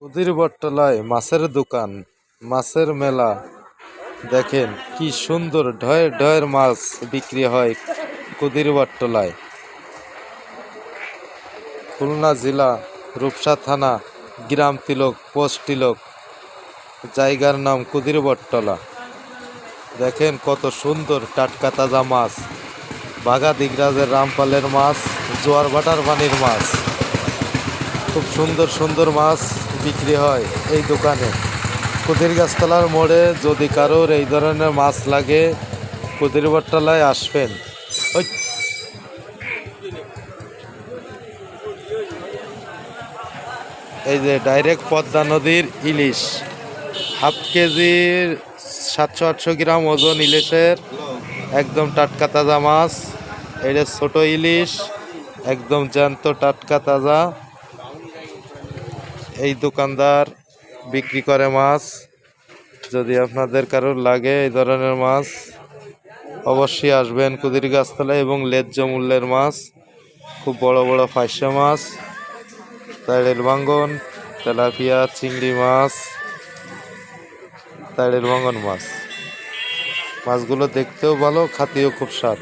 কুদির বটতলায় মাছের দোকান, মাছের মেলা। দেখেন কি সুন্দর ঢয়ের ঢয়ের মাছ বিক্রি হয় কুদির বটতলায়। খুলনা জেলা, রূপসা থানা, গ্রাম তিলক, পোস্ট তিলক। জায়গার নাম কুদির বটতলা। দেখেন কত সুন্দর টাটকা তাজা মাছ, বাঘা দিগরাজের রামপালের মাছ, জোয়ার ভাটার পানির মাছ। খুব সুন্দর সুন্দর মাছ বিক্রি হয় এই দোকানে। কুদির গাছতলার মোড়ে যদি কারোর এই ধরনের মাছ লাগে, কুদির বটতলায় আসবেন। ওই এই যে ডাইরেক্ট পদ্মা নদীর ইলিশ, হাফ কেজির 700-800 গ্রাম ওজন ইলিশের, একদম টাটকা তাজা মাছ। এটা ছোট ইলিশ, একদম জ্যান্ত টাটকা তাজা। এই দোকানদার বিক্রি করে মাছ। যদি আপনাদের কারোর লাগে এই ধরনের মাছ, অবশ্যই আসবেন কুদির গাছতলায়। এবং ন্যায্য মূল্যের মাছ, খুব বড় বড় ফাইসা মাছ, তাইড়ের ভাঙ্গন, তেলাপিয়া, চিংড়ি মাছ, তাইড়ের ভাঙ্গন মাছ। মাছগুলো দেখতেও ভালো, খাতেও খুব স্বাদ।